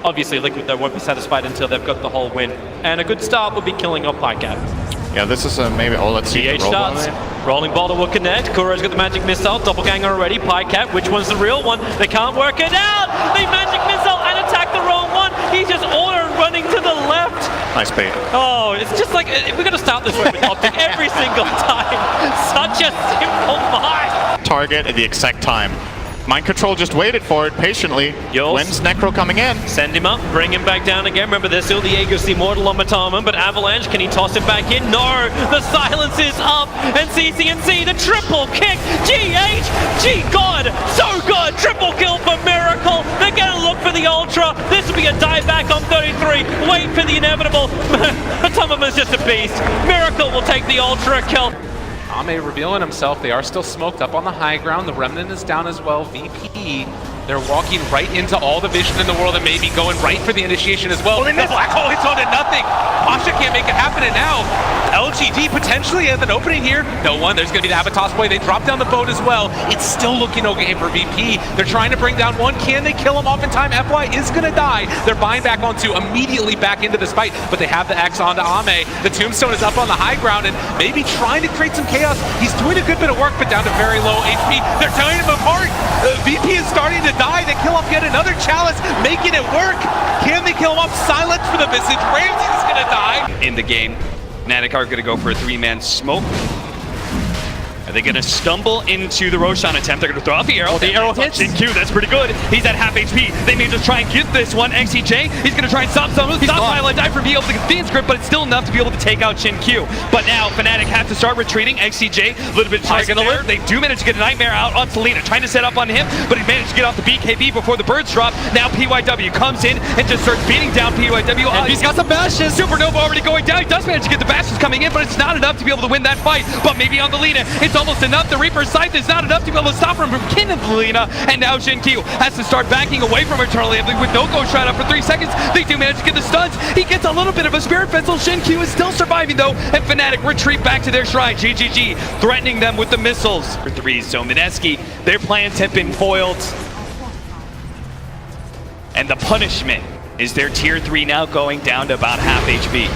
Obviously, Liquid though won't be satisfied until they've got the whole win. And a good start would be killing off PyCap. Yeah, this is maybe let's see. TI8 starts. Rolling Boulder will connect. Kuro's got the magic missile. Doppelganger already. PyCap, which one's the real one? They can't work it out. They magic missile and attack the wrong one. He's just auto running to the left. Nice bait. Oh, it's just like, we're going to start this way with Optic every single time. Such a simple fight. Target at the exact time. Mind Control just waited for it patiently. When's Necro coming in? Send him up, bring him back down again. Remember, there's still the Aegis Immortal on Matama, but Avalanche, can he toss him back in? No! The silence is up, and CCNC, the triple kick! GH! Gee God! So good! Triple kill for Miracle! They're gonna look for the Ultra! This will be a dive back on 33! Wait for the inevitable! Matama's just a beast! Miracle will take the Ultra kill! Ame revealing himself. They are still smoked up on the high ground. The Remnant is down as well. VP, they're walking right into all the vision in the world and maybe going right for the initiation as well. The Black Hole hits on to nothing. Asha can't make it happen, and now LGD potentially has an opening here. No one. There's going to be the Abatos play. They drop down the boat as well. It's still looking okay for VP. They're trying to bring down one. Can they kill him off in time? FY is going to die. They're buying back onto immediately back into this fight, but they have the X onto Ame. The Tombstone is up on the high ground and maybe trying to create some chaos. He's doing a good bit of work, but down to very low HP. They're tearing him apart. VP is starting to die. They kill off yet another Chalice, making it work. Can they kill him off? Silence for the Visage. Ramsey is going to die. In the game, Fnatic are going to go for a 3-man smoke. Are they going to stumble into the Roshan attempt? They're going to throw out the arrow. The arrow hits. Q, that's pretty good. He's at half HP. They may just try and get this one. XCJ, he's going to try and stop someone. He's not Twilight Die for being able to get the inscript, but it's still enough to be able to take out Shin Q. But now Fnatic have to start retreating. XCJ, a little bit target alert. They do manage to get a Nightmare out on Selena, trying to set up on him, but he managed to get off the BKB before the birds drop. Now PYW comes in and just starts beating down PYW. And he's got some bashes. Supernova already going down. He does manage to get the bashes coming in, but it's not enough to be able to win that fight. But maybe on the Lina, it's almost enough. The Reaper's Scythe is not enough to be able to stop him from killing the Lina, and now Shin Q has to start backing away from Eternal Ambling with no Ghost Shroud up for 3 seconds. They do manage to get the stuns. He gets a little bit of a Spirit Vessel. Shin Q is still surviving though, and Fnatic retreat back to their shrine. GGG threatening them with the missiles for 3. So Mineski, their plans have been foiled, and the punishment is their tier 3 now going down to about half HP.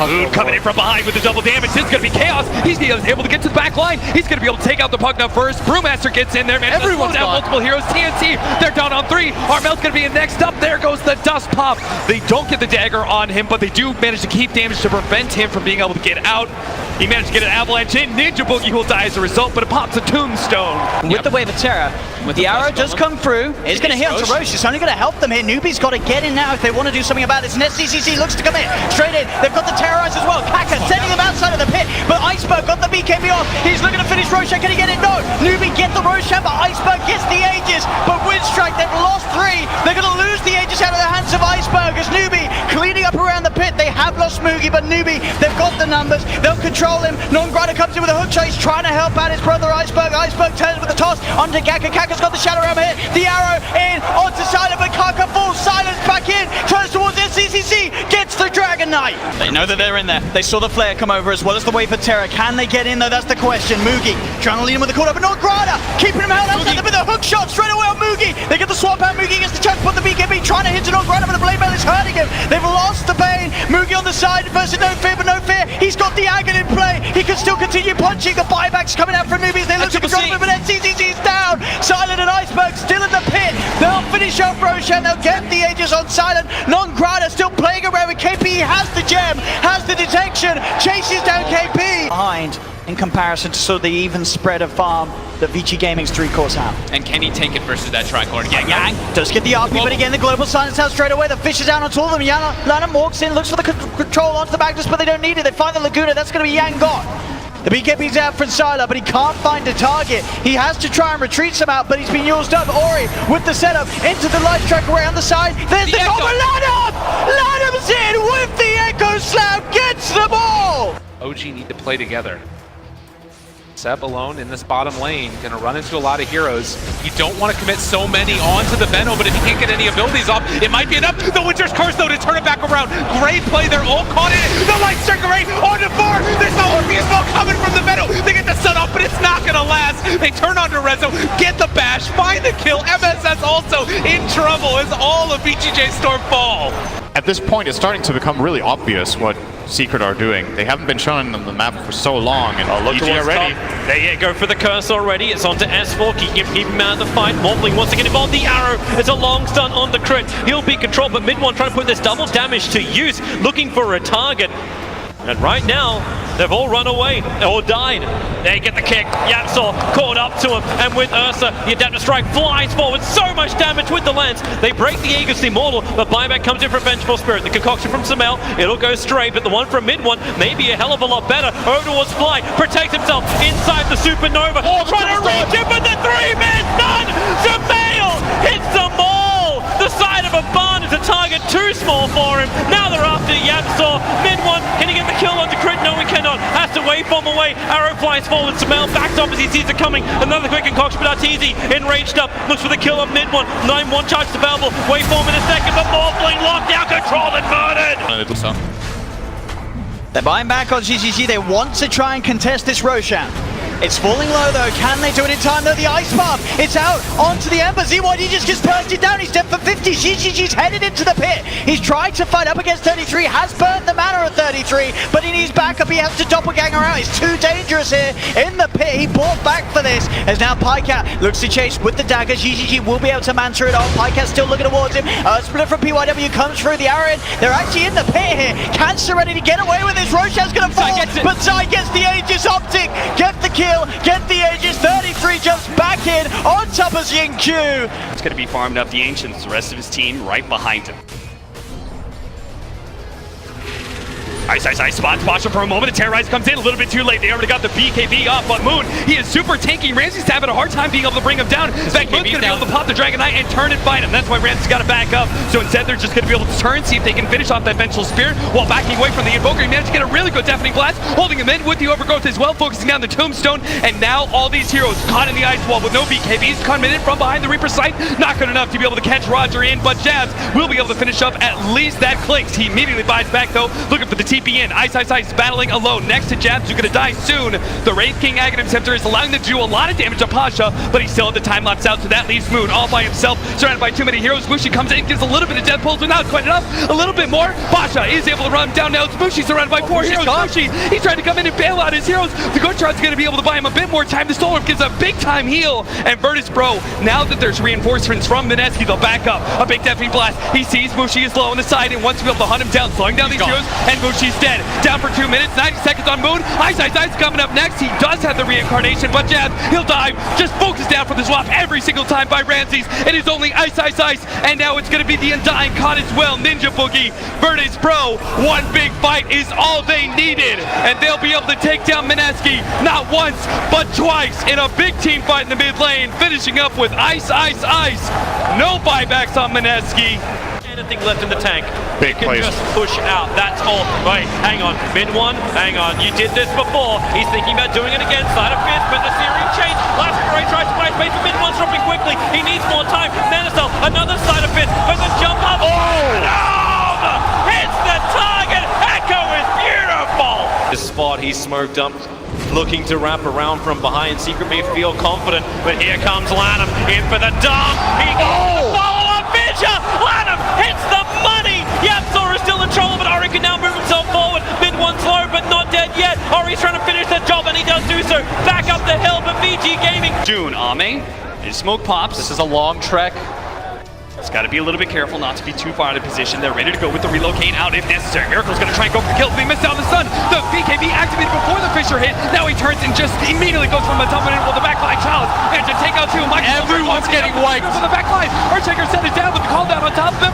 Moon coming in from behind with the double damage. This is going to be chaos. He's able to get to the back line. He's going to be able to take out the Pugna first. Brewmaster gets in there, man. Everyone's down. Multiple heroes. TNT, they're down on 3. Armel's going to be in next up. There goes the dust pop. They don't get the dagger on him, but they do manage to keep damage to prevent him from being able to get out. He managed to get an avalanche in. Ninja Boogie will die as a result, but it pops a tombstone. With the Wave of Terror, the arrow does come through. It's going to hit onto Roche. It's only going to help them here. Newbie's got to get in now if they want to do something about this. And SCCC looks to come in. Straight in. They've got the Terrorize as well. Kaka sending them outside of the pit. But Iceberg got the BKB off. He's looking to finish Roshan. Can he get it? No. Newbie get the Roshan, but Iceberg gets the Aegis. But Windstrike, they've lost 3. They're going to lose the Aegis out of the hands of Iceberg as Newbie cleaning up around the pit. They have lost Mugi, but Newbie, they've got the numbers. They'll control him. Non-Grider comes in with a hook shot. He's trying to help out his brother Iceberg. Iceberg turns with the toss onto Kaka. Kaka's got the Shadow Ram here. The arrow in onto Silent, but Kaka falls. Silence back in. Turns towards SCCC. Gets the Dragon Knight. They know that they're in there. They saw the flare come over as well as the Wave of Terror. Can they get in though? That's the question. Mugi trying to lead him with the corner, but Non-Grider keeping him held outside with a hook shot straight away on Mugi. They get the swap out. Mugi gets the chance to put the BKB, trying to hit Non-Grider, but the Blade Mail is hurting him. They've lost the Bane. Mugi on the side versus No Fear, but No Fear. He's got the Agon in play. He can still continue punching. The buybacks coming out from Newbies. They look to control him, but then CCC's down. Silent and Iceberg still in the pit. They'll finish off Roshan. They'll get the Aegis on Silent. Non-Grider still playing around with KP. He has the gem, has the detection, chases down KP. Behind in comparison to sort of the even spread of farm that VG Gaming's 3 cores have. And can he take it versus that tricorn? Yang does get the RP, but again the global silence out straight away. The fish is down on all of them. Lanham walks in, looks for the control onto the Magnus, but they don't need it. They find the Laguna. That's going to be Yang got. The BKB's out from Sylar, but he can't find a target. He has to try and retreat some out, but he's been used up. Ori with the setup into the light track around the side. There's the goal, but Lanham! Lanham's in with the Echo Slam, gets them all! OG need to play together. Seb alone in this bottom lane, gonna run into a lot of heroes. You don't want to commit so many onto the Venom, but if you can't get any abilities off, it might be enough. The Winter's Curse though to turn it back around. Great play, they're all caught in it. The Light Striker Ray onto 4. There's no Orpheus Ball coming from the Venom. They get the sun off, but it's not gonna gonna last. They turn onto Rezo, get the bash, find the kill. MSS also in trouble as all of BGJ Storm fall. At this point, it's starting to become really obvious what Secret are doing. They haven't been shown on the map for so long, and look EG towards already. top. They go for the curse already. It's onto S4, keep him out of the fight. Morphling wants to get involved. The arrow is a long stun on the crit. He'll be controlled, but mid one trying to put this double damage to use, looking for a target. And right now, they've all run away or died. They get the kick. Yapsor caught up to him, and with Ursa, the Adaptive Strike flies forward. So much damage with the lance. They break the Aegis Immortal, but buyback comes in from Vengeful Spirit. The concoction from Samel, it'll go straight, but the one from mid one may be a hell of a lot better. Over towards Fly, protects himself inside the Supernova. Trying to reach it, but the three-man stun! Samel hits them all! The side of a barn is a target too small for him. Now they're after Yapsor. Mid one, can he get the kill onto crit? No, he cannot. Has to waveform away. Arrow flies forward. Samel backs off as he sees it coming. Another quick concoction, but Arteezy enraged up. Looks for the kill on mid one. 9-1 charge available. Waveform in a second, but Morphling locked down, controlled and murdered. They're buying back on GGG. They want to try and contest this Roshan. It's falling low though. Can they do it in time though? The Ice Path, it's out onto the Ember. ZYD just bursted down. He's dead for 50. GGG's headed into the pit. He's tried to fight up against 33. Has burnt the mana at 33, but he needs backup. He has to doppelganger out. He's too dangerous here in the pit. He bought back for this. As now Pycat looks to chase with the dagger. GGG will be able to mantra it off. Pycat still looking towards him. Split from PYW comes through the arrow. They're actually in the pit here. Cancer ready to get away with this. Roshan's gonna fall, but Zai gets the Aegis Optic. Get the kill. Get the Aegis. 33 jumps back in on top of Xingqiu. It's going to be farmed up the Ancients, the rest of his team right behind him. Ice, spots Basha for a moment. The Terrorize comes in a little bit too late. They already got the BKB off, but Moon, he is super tanky. Ramsey's having a hard time being able to bring him down. In fact, Moon's going to be able to pop the Dragon Knight and turn and fight him. That's why Ramsey's got to back up. So instead, they're just going to be able to turn, see if they can finish off that Vengeful Spirit while backing away from the Invoker. He managed to get a really good Deafening Blast, holding him in with the Overgrowth as well, focusing down the Tombstone. And now all these heroes caught in the Ice Wall with no BKBs, coming in from behind the Reaper's sight. Not good enough to be able to catch Roger in, but Jabs will be able to finish up at least that Clinks. He immediately buys back though, looking for the TP in. Ice battling alone next to Jabs, who's going to die soon. The Wraith King Aghanim Scepter is allowing them to do a lot of damage to Pasha, but he still had the time lapse out, so that leaves Moon all by himself, surrounded by too many heroes. Mushi comes in, gives a little bit of death pulls, but not quite enough. A little bit more. Pasha is able to run him down now. It's Mushi surrounded by 4 heroes. Mushi, he's trying to come in and bail out his heroes. The Gotrot's going to be able to buy him a bit more time. The Storm gives a big time heal, and Virtus Bro, now that there's reinforcements from Mineski, they'll back up. A big Deafening Blast. He sees Mushi is low on the side and wants to be able to hunt him down, slowing down these heroes, and Mushi's dead. Down for 2 minutes, 90 seconds on Moon. Ice coming up next. He does have the reincarnation, but Jab, he'll dive. Just focus down for the swap every single time by Ramses. It is only Ice. And now it's going to be the Undying Caught as well. Ninja Boogie, Virtus Pro. One big fight is all they needed. And they'll be able to take down Mineski not once, but twice in a big team fight in the mid lane. Finishing up with Ice. No buybacks on Mineski. Anything left in the tank. Big You can place. just push out. That's all. Wait, hang on. Mid one, hang on. You did this before. He's thinking about doing it again. Side of fist, but the series changed. Last Ray tries to find space, but mid one's dropping quickly. He needs more time. Nanocell, another side of fist, but the jump up. Oh! No! Hits the target. Echo is beautiful. This spot, he's smoked up. Looking to wrap around from behind. Secret may feel confident, but here comes Lanham in for the dump. He gets the follow-up Fisher. Lanham hits the money. Yapsor is still in trouble, but Ori can now move himself forward. Mid one slow, but not dead yet. Ori's trying to finish the job, and he does do so. Back up the hill, but VG Gaming. June, Ame, his smoke pops. This is a long trek. It's got to be a little bit careful not to be too far out of position. They're ready to go with the relocate out if necessary. Miracle's going to try and go for the kill. They missed out on the stun. The BKB activated before the Fisher hit. Now he turns and just immediately goes from the top of the backline challenge. And to take out two. Everyone's getting wiped. From the backline. Earthshaker set it down with the call down on top of him.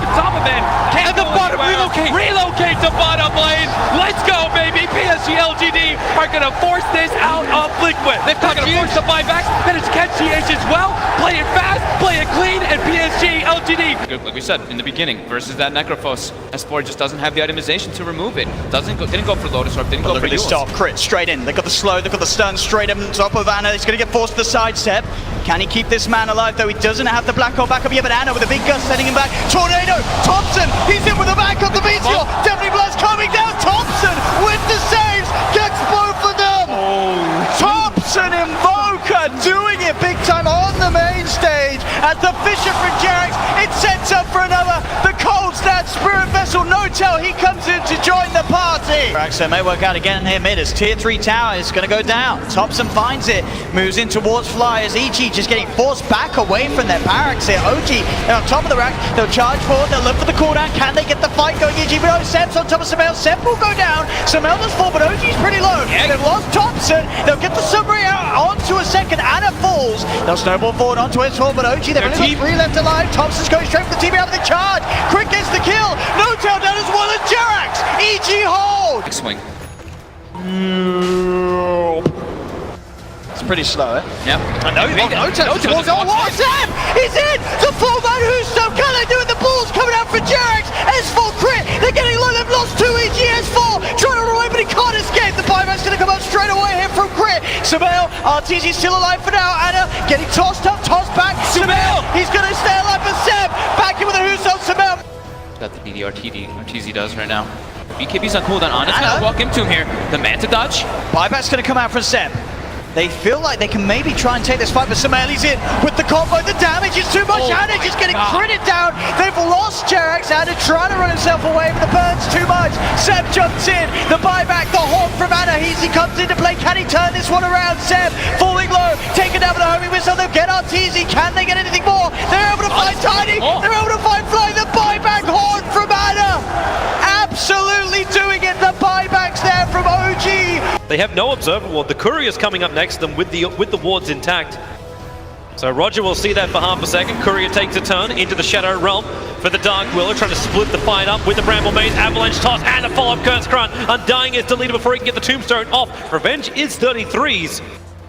And the bottom relocate. Relocate to bottom lane. Let's go, baby. PSG LGD are going to force this out of Liquid. They're going to force the buybacks. Manage to catch GH as well. Play it fast. Play it clean. And PSG LGD. Like we said in the beginning, versus that Necrophos, S4 just doesn't have the itemization to remove it. Didn't go for Lotus Orb, didn't go Look for at this Eos. stop, crit straight in. They've got the slow, they've got the stun straight on top of Anna. He's going to get forced to the sidestep. Can he keep this man alive though? He doesn't have the Black Hole backup yet, but Anna with a big gust sending him back. Tornado, Thompson, he's in with the backup, the Meteor. Deafening Blast coming down. Thompson with the saves, gets both of them. Thompson Invoker hotel. He comes in to join the party. So it may work out again here mid as tier 3 tower is going to go down. Thompson finds it, moves in towards Fly as EG just getting forced back away from their barracks here. OG, they're on top of the rack. They'll charge forward. They'll look for the cooldown. Can they get the fight going? EG, but Seb's on top of Samel. Seb will go down. Samel does fall, but OG's pretty low. They've lost Thompson. They'll get the submarine out onto a second. Anna falls. They'll snowball forward onto his fall, but OG, they've only got 3 left alive. Thompson's going straight for the team out of the charge. Quick gets the kill. No taildown as well as Jerax. EG hold. Swing. It's pretty slow, eh? Yep. I know, Sam! He's in! The full-man Husto! Can they do it? The ball's coming out for Jerax! S4 crit! They're getting low, they've lost 2 EG S4! Trying to run away, but he can't escape! The buyback's gonna come out straight away here from crit! Samel, RTZ's still alive for now. Anna getting tossed up, tossed back. Samel! He's gonna stay alive for Seb! Back in with a Husto, Samel! Got the BD RTZ does right now. BKB's on cooldown. Anna's gonna walk into him here. The Manta dodge. Buyback's gonna come out from Seb. They feel like they can maybe try and take this fight, but Sameli's in with the combo. The damage is too much. Anna just getting critted down. They've lost Jerax. Anna trying to run himself away, but the burn's too much. Seb jumps in. The buyback, the hawk from Anna. He comes into play. Can he turn this one around? Seb falling low, taken down with a homing missile. They'll get RTZ. Can they get anything more? They're able to find Tiny. They're able to find Fly. The buyback horn from Anna. Absolutely doing it. The buyback's there from OG. They have no observer ward. The courier's coming up next to them with the wards intact. So Roger will see that for half a second. Courier takes a turn into the Shadow Realm for the Dark Willow, trying to split the fight up with the Bramble Maze, Avalanche toss, and a follow-up Curse Grunt. Undying is deleted before he can get the Tombstone off. Revenge is 33s.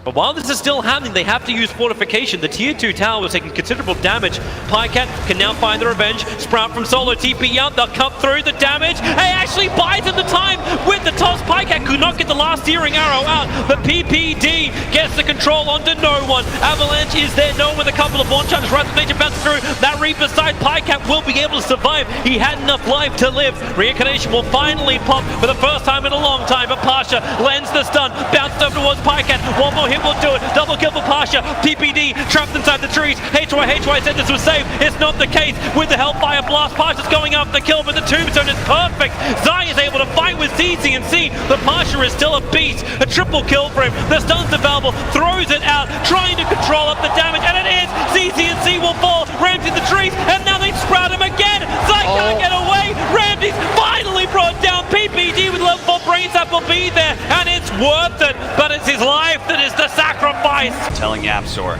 But while this is still happening, they have to use Fortification. The tier 2 tower was taking considerable damage. Pycat can now find the revenge. Sprout from solo, TP out, they'll cut through the damage. Hey, actually buys in the time with the toss. Pycat could not get the last steering arrow out, but PPD gets the control onto no one. Avalanche is there, no one with a couple of launch charges. Right, the major bounce through. That Reaper side, Pycat will be able to survive. He had enough life to live. Reincarnation will finally pop for the first time in a long time, but Pasha lends the stun, bounced over towards Pycat. One more hit will do it. Double kill for Pasha. PPD trapped inside the trees. HY said this was safe. It's not the case. With the Hellfire Blast, Pasha's going up the kill, but the Tombstone is perfect. Zai is able to fight with CC&C. The Pasha is still a beast. A triple kill for him. The stun's available. Throws it out, trying to control up the damage, and it is. CC&C will fall. Ramsey the trees, and now they sprout him again. Zai can't get away. Ramsey's finally brought down. PPD with level 4 brains that will be there, and it's worth it. But it's his life that is the sacrifice. Telling Yapsor.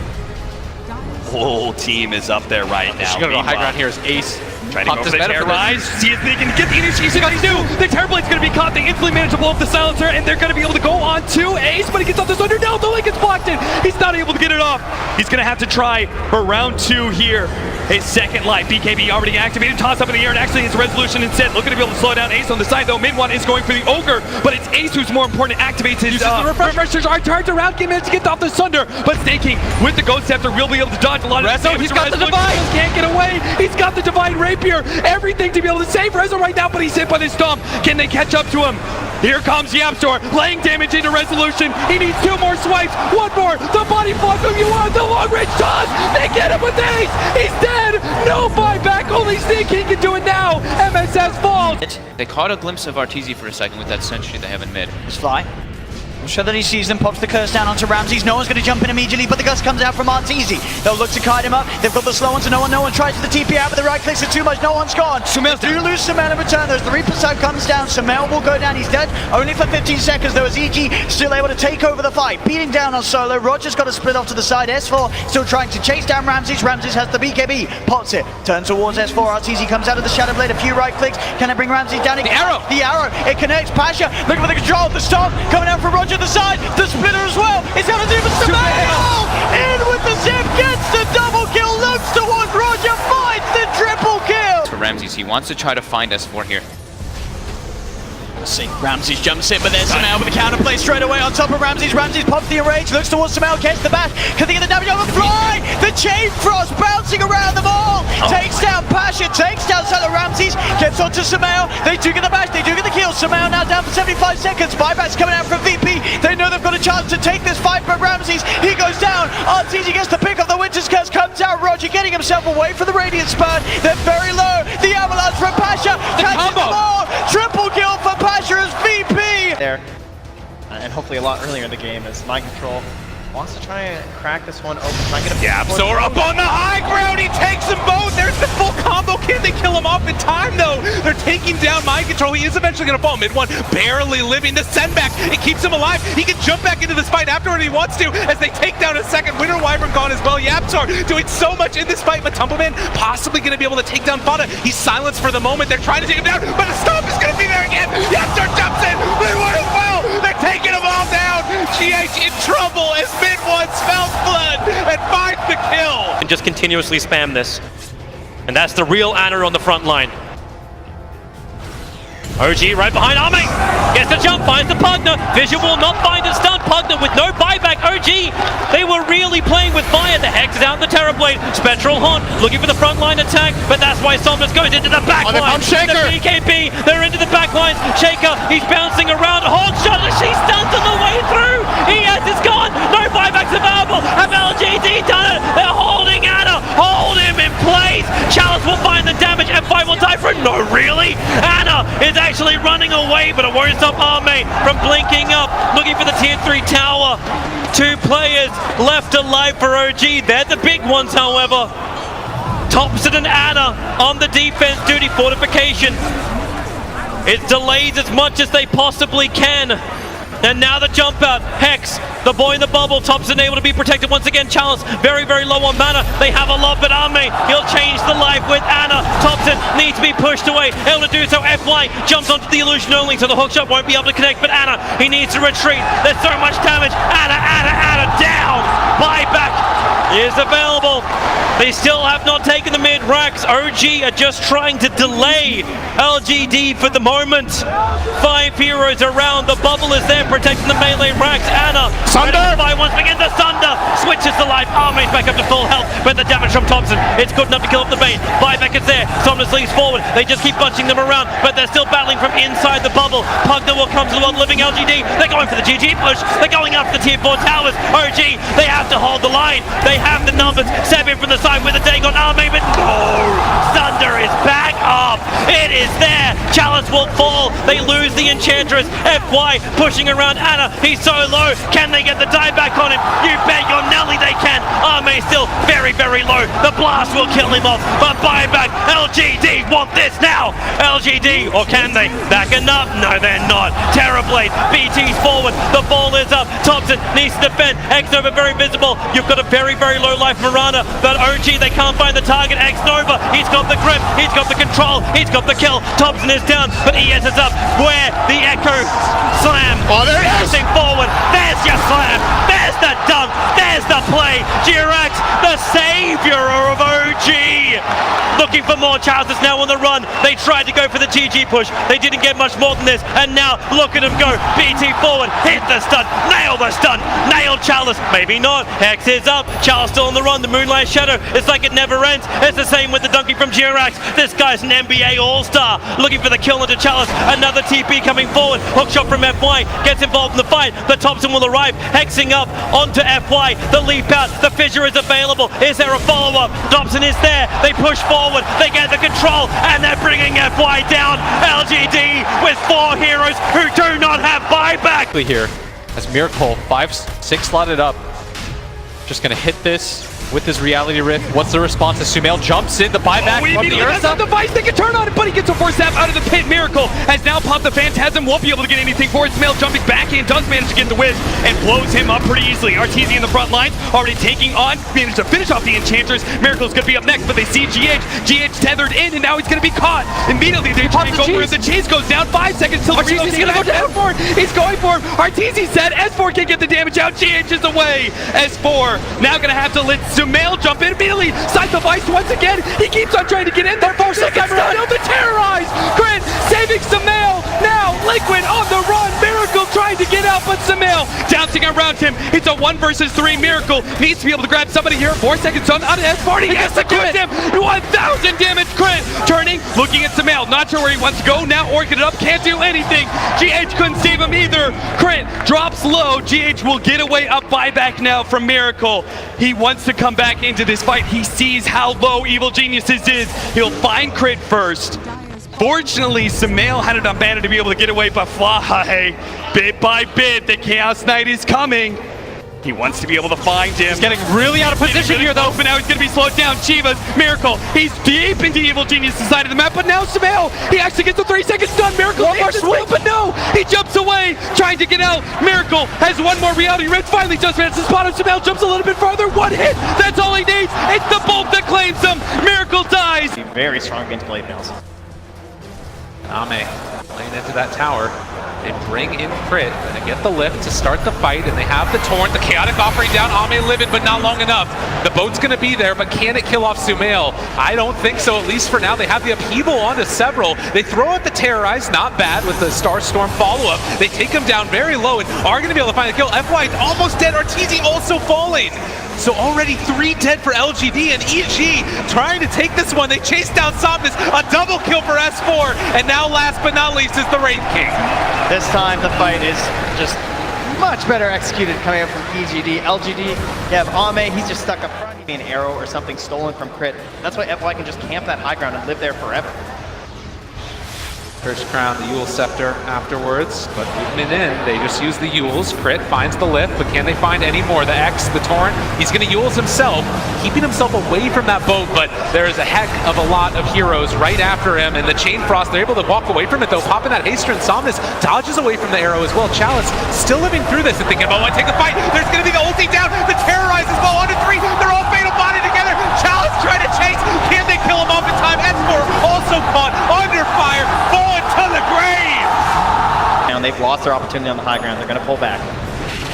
Whole team is up there right now. She's gonna go high ground here as Ace. Trying to go for the Terrorize. See if they can get the initiation. They do. The Terrorblade's going to be caught. They instantly manage to blow up the silencer, and they're going to be able to go on to Ace, but he gets off the thunder. No, the link gets blocked in. He's not able to get it off. He's going to have to try for round 2 here. His second life. BKB already activated. Toss up in the air, and actually his resolution instead. Looking to be able to slow down Ace on the side, though. Mid one is going for the Ogre, but it's Ace who's more important. Activates his refreshers are turned around. Get managed to get off the Sunder, but Staking with the Ghost Scepter will be able to dodge a lot of damage. He's got the Divine. Can't get away. He's got the Divine Rapier. Everything to be able to save Rezo right now, but he's hit by the Stomp. Can they catch up to him? Here comes Yapsor, laying damage into Resolution. He needs 2 more swipes. 1 more. The body block from Yuan. The long range toss. They get him with Ace. He's dead. No buyback. Only Staking can do it now. MSS falls. They caught a glimpse of RTZ for a second with that sentry they have in mid. It's Fly. I'm sure that he sees them, pops the curse down onto Ramses. No one's going to jump in immediately, but the gust comes out from RTZ. They'll look to kite him up. They've got the slow ones, and no one tries to the TP out, but the right clicks are too much. No one's gone. They do lose Samel in return. There's the Reaper side comes down. Samel will go down. He's dead only for 15 seconds. There was EG still able to take over the fight, beating down on solo. Roger's got to split off to the side. S4 still trying to chase down Ramses. Ramses has the BKB, pops it, turns towards S4. RTZ comes out of the Shadow Blade. A few right clicks. Can it bring Ramses down? The arrow. It connects. Pasha looking for the control. The Stomp coming out from Roger the side. The Splitter as well. It's out of the Samel! In with the zip, gets the double kill, looks towards Roger, finds the triple kill! For Ramses, he wants to try to find S4 here. Let's see, Ramses jumps in, but there's Samel with the counterplay straight away on top of Ramses. Ramses pops the enrage, looks towards Samel, gets the bash. Can they get the damage over Fly? The Chain Frost bouncing around them all. Takes down Pasha, takes down Solo Ramses, gets onto Samel. They do get the bash, they do get the kill. Samel now down for 75 seconds. Buyback's coming out from VP. They know they've got a chance to take this fight, but Ramses, he goes down. RTZ gets the pick of the Winter's Curse, comes out. Roger getting himself away from the Radiant Spurt. They're very low. The Avalanche from Pasha catches them all. Triple kill for Pasha as VP. There, and hopefully a lot earlier in the game as Mind Control wants to try and crack this one open. Try and get a YapzOr up on the high ground. He takes them both. There's the full combo. Can they kill him off in time, though? They're taking down Mind Control. He is eventually going to fall. Mid one, barely living. The send back, it keeps him alive. He can jump back into this fight afterward if he wants to, as they take down a second. Winter Wyvern gone as well. YapzOr doing so much in this fight, but Tumbleman possibly going to be able to take down Fada. He's silenced for the moment. They're trying to take him down, but a stomp is going to be there again. YapzOr jumps in. They win as well. They're taking them all down. GH in trouble as Mid one smells blood and finds the kill. And just continuously spam this. And that's the real Anna on the front line. OG right behind Ame. Gets the jump, finds the Pugner. Vision will not find a stun. Pugner with no buyback. OG, they were really playing with fire. The Hex is out in the Terrorblade. Spectral Haunt looking for the front line attack, but that's why Somnus goes into the back line. The BKB, they're into the back lines. Shaker, he's bouncing around. Hawk shot, she stuns on the way through. ES is gone. No buybacks available. Have LGD done it? They're holding Anna. Hold him in place. Chalice will find the damage. F5 will die for it. No, really? Anna is actually running away, but it won't stop Ame from blinking up, looking for the tier 3 tower. 2 players left alive for OG. They're the big ones, however. Thompson and Anna on the defense duty. Fortification. It delays as much as they possibly can. And now the jump out. Hex, the boy in the bubble. Thompson able to be protected once again. Chalice very, very low on mana. They have a lot, but Ame, he'll change the life with Anna. Thompson needs to be pushed away. Able to do so. FY jumps onto the illusion only, so the hookshot won't be able to connect. But Anna, he needs to retreat. There's so much damage. Anna down. Buyback is available. They still have not taken the mid racks. OG are just trying to delay LGD for the moment. 5 heroes around. The bubble is there protecting the melee racks. Anna, Sunder! Once again, the Sunder switches to life. Army's back up to full health, but the damage from Thompson, it's good enough to kill up the Bane. Buyback is there. Somnus leads forward. They just keep bunching them around, but they're still battling from inside the bubble. Pugner will come to the world living LGD. They're going for the GG push. They're going after the tier 4 towers. OG, they have to hold the line. They have the numbers. Seven from the side with a Dagon Army, but no! Sunder is back up. It is there. Chalice will fall. They lose the Enchantress. FY pushing around Anna. He's so low. Can they get the die back on him? You bet your Nelly they can. Arme still very, very low. The blast will kill him off. But buyback. LGD want this now. LGD, or can they? Backing up? No, they're not. Terrorblade. BT's forward. The ball is up. Thompson needs to defend. X-Nova very visible. You've got a very, very low life Mirana. But OG, they can't find the target. X-Nova, he's got the grip. He's got the control. He's got the kill. Thompson is down, but ES is up. Where the Echo slam. Oh, there it is. Forward. There's your slam. There's the dunk. There's the play. Jirax, the savior of OG. Looking for more. Charles is now on the run. They tried to go for the GG push. They didn't get much more than this. And now look at him go. BT forward. Hit the stun. Nail the stun. Nail Chalice. Maybe not. Hex is up. Chalice still on the run. The Moonlight Shadow. It's like it never ends. It's the same with the donkey from Jirax. This guy's an NBA All-Star. Looking for the kill into Chalice. Another TP coming forward. Hookshot from FY. Gets involved in the fight. But Thompson will arrive. Hexing up onto FY. The leap out. The fissure is available. Is there a follow-up? Thompson is there. They push forward. They get the control. And they're bringing FY down. LGD with 4 heroes who do not have buyback. Here as Miracle 5-6 slotted up. Just gonna hit this with his reality rift. What's the response as Sumail jumps in? The buyback from the Ursa. The device they can turn on it, but he gets a force zap out of the pit. Miracle has now popped the Phantasm, won't be able to get anything for it. Sumail jumping back in, does manage to get the whiz and blows him up pretty easily. Arteezy in the front lines, already taking on, managed to finish off the Enchantress. Miracle's gonna be up next, but they see GH. GH tethered in, and now he's gonna be caught. Immediately they try to go for it. The chase goes down 5 seconds till Arteezy's gonna go down for it. He's going for him. Arteezy said S4 can't get the damage out. GH is away. S4 now gonna have to let Sumail jump in immediately. Side device once again. He keeps on trying to get in there. 4 seconds still to terrorize. Grit saving Sumail. Now Liquid on the run. Miracle trying to get out, but Sumail bouncing around him. It's a 1 versus 3. Miracle needs to be able to grab somebody here. 4 seconds on S40. Yes, the crit him. 1,000 damage crit. Turning, looking at Sumail. Not sure where he wants to go. Now orking it up. Can't do anything. GH couldn't save him either. Crit drops low. GH will get away up buyback now from Miracle. He wants to come back into this fight. He sees how low Evil Geniuses is. He'll find Crit first. Fortunately, Sumail had it on banner to be able to get away, but Fly, bit by bit, the Chaos Knight is coming. He wants to be able to find him. He's getting really out of position here, though. But now he's going to be slowed down. Chivas, Miracle, he's deep into Evil Genius' side of the map, but now Sumail, he actually gets the 3 seconds stun. Miracle, one more swing, but no, he jumps away, trying to get out. Miracle has one more reality rift, finally just managed to spot him. Sumail jumps a little bit farther, 1 hit, that's all he needs. It's the bolt that claims him. Miracle dies. Very strong against blade nails. Ame playing into that tower. They bring in Crit and they get the lift to start the fight, and they have the Torrent, the Chaotic offering down. Ame living, but not long enough. The boat's going to be there, but can it kill off Sumail? I don't think so, at least for now. They have the upheaval onto several. They throw out the Terrorize, not bad with the Starstorm follow-up. They take him down very low and are going to be able to find a kill. FY almost dead. Arteezy also falling. So already 3 dead for LGD, and EG trying to take this one. They chase down Somnus, a double kill for S4, and now last but not least is the Wraith King. This time the fight is just much better executed coming up from EGD. LGD, you have Ame, he's just stuck up front. Maybe an arrow or something stolen from Crit. That's why FY can just camp that high ground and live there forever. First crown the Yule Scepter afterwards, but movement in, they just use the Yules. Crit finds the lift, but can they find any more? The X, the Torrent, he's going to Yules himself, keeping himself away from that boat, but there is a heck of a lot of heroes right after him, and the Chain Frost, they're able to walk away from it though, popping that Haster, and Somnus dodges away from the arrow as well. Chalice still living through this and thinking about want to take the fight. There's going to be the ulti down, the Terrorize as well, 1-3, they're all fatal bonded together. Chalice trying to chase, can they kill him off in time? S4 also caught under fire, falling to the grave! And they've lost their opportunity on the high ground. They're going to pull back.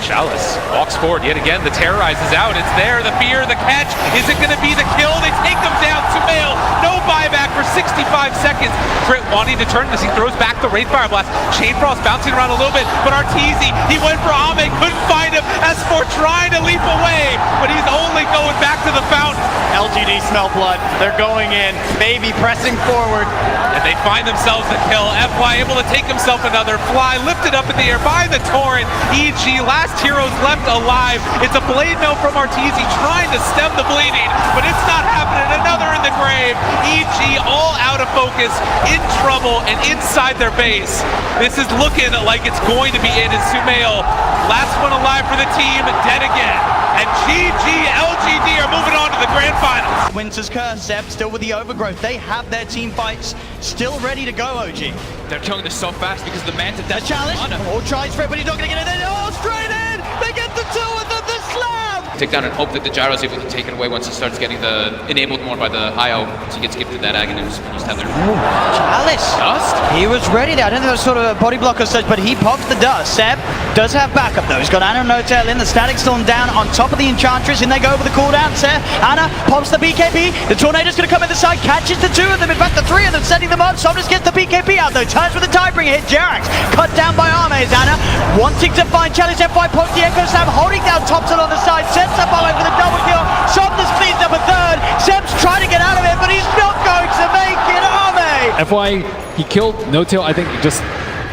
Chalice walks forward yet again. The Terrorize is out. It's there. The fear, the catch. Is it going to be the kill? They take them down. Sumail, no buyback for 65 seconds. Crit wanting to turn this. He throws back the Wraith Fire Blast. Chain Frost bouncing around a little bit, but Arteezy, he went for Ame, couldn't find him. S4 trying to leap away, but he's only going back to the fountain. LGD smell blood. They're going in. Baby pressing forward. And they find themselves the kill. FY able to take himself another. Fly lifted up in the air by the Torrent. EG last heroes left alive. It's a blade mail from Arteezy trying to stem the bleeding, but it's not happening. Another in the grave. EG all out of focus, in trouble, and inside their base. This is looking like it's going to be it. It's Sumail, last one alive for the team, dead again. And GG LGD are moving on to the grand finals. Winter's Curse, Zeb still with the overgrowth. They have their team fights still ready to go, OG. They're killing this so fast because the Manta The challenge, all tries for it, but he's not going to get it in. Oh, straight in! They get the 2 with the slam! take down and hope that the gyro is able to take it away once he starts getting the enabled more by the IO, so he gets gifted that Aghanim used to have there. Chalice! Dust? He was ready there. I don't think that was sort of a body block or such, but he pops the dust. Seb does have backup though. He's got Anna and No-Tail in, the Static Storm down on top of the Enchantress, and they go over the cooldown. Seb, Anna pops the BKB. The Tornado's going to come in the side, catches the 2 of them, in fact the 3 of them, setting them up. Somnus gets the BKB out though, turns with the Tidebringer, hit Jerax, cut down by Armes. Anna wanting to find Chalice. F5 pops the Echo Slam, holding down Thompson on the side, sets up Aloe for the double kill. Somnus cleans up a 3rd. Seb's trying to get out of it, but he's not going to make it. Arme! FY, he killed No-Tail, I think, just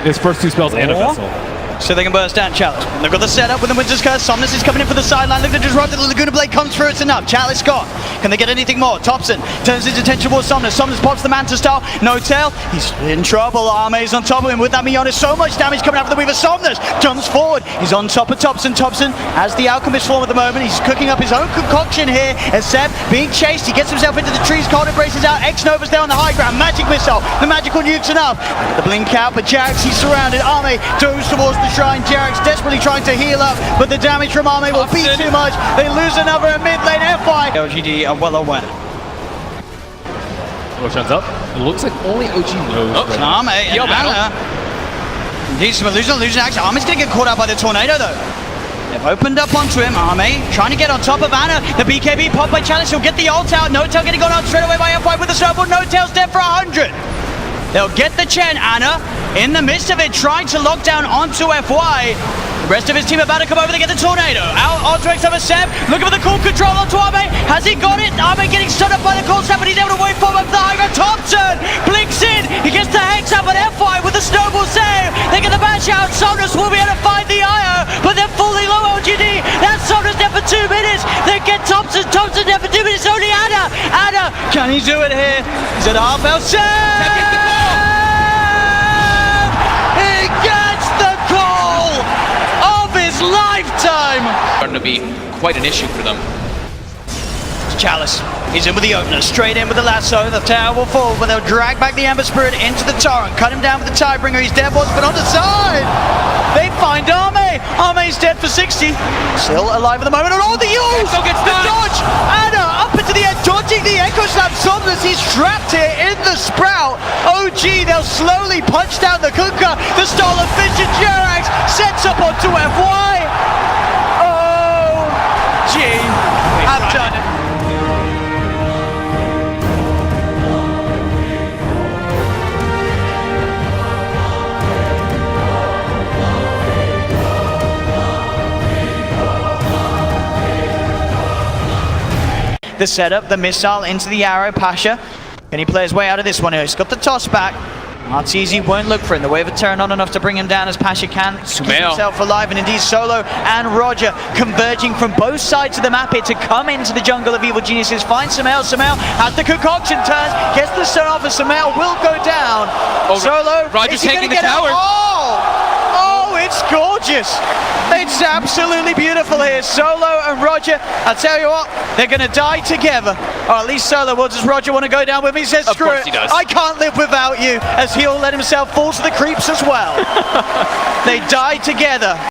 his first 2 spells and a vessel. So they can burst down Chalice. They've got the setup with the Winter's Curse. Somnus is coming in for the sideline. Look to disrupt it. The Laguna Blade comes through. It's enough. Chalice gone. Can they get anything more? Thompson turns his attention towards Somnus. Somnus pops the Manta Style. No-Tail. He's in trouble. Arme's on top of him with that Mionis. So much damage coming out of the Weaver. Somnus jumps forward. He's on top of Thompson. Thompson has the Alchemist form at the moment. He's cooking up his own concoction here. As Seb being chased. He gets himself into the trees. Cold embraces out. X-Nova's there on the high ground. Magic Missile. The magical nuke's enough. The blink out, but Jerax, he's surrounded. Arme goes towards the shrine. Jerax desperately trying to heal up, but the damage from Arme will be too much. They lose another in mid lane. FY. LGD are well aware. Roshan's up. It looks like only OG knows. Arme and Anna. He's losing action. Arme's going to get caught out by the Tornado though. They've opened up onto him. Arme trying to get on top of Anna. The BKB popped by Chalice. He'll get the ult out. No-Tail getting gone out straight away by F5 with the snowball. No-Tail's dead for 100. They'll get the Chen. Anna in the midst of it, trying to lock down onto FY. The rest of his team about to come over to get the tornado. Out onto X over Seb, looking for the cool control onto Arme. Has he got it? Arme getting stood up by the cool Seb, but he's able to wait for him up the high ground. Thompson blinks in, he gets the hex out, but FY with the snowball save. They get the bash out, Somnus will be able to find the IO, but they're fully low LGD. That's Somnus dead for 2 minutes. They get Thompson dead for 2 minutes. Only Ada, can he do it here? He's at half health. Seb! He gets the call of his lifetime. Starting to be quite an issue for them. Chalice, he's in with the opener, straight in with the lasso. The tower will fall, but they'll drag back the Ember Spirit into the torrent, cut him down with the Tidebringer. He's dead, but on the side. They find Arme. Arme's dead for 60. Still alive at the moment. And all the use! The dodge! Anna up into the end, dodging the Echo Slam. Somnus, he's trapped here in the Sprout. OG, they'll slowly punch down the Kunkka. The Stolen Fish and Jerax sets up onto FY. OG have done it. The setup, the missile into the arrow, Pasha. Can he play his way out of this one? He's got the toss back. Arteezy won't look for him. The wave of turn on enough to bring him down as Pasha can keep himself alive. And indeed, Solo and Roger converging from both sides of the map here to come into the jungle of Evil Geniuses. Find Sumail. Sumail has the concoction turns, gets the stun off, and Sumail will go down. Solo, Roger's taking the tower. Oh, it's gorgeous. It's absolutely beautiful here. Solo and Roger, I'll tell you what, they're going to die together. Or at least Solo will. Does Roger want to go down with me? He says, screw it. I can't live without you, as he'll let himself fall to the creeps as well. They die together.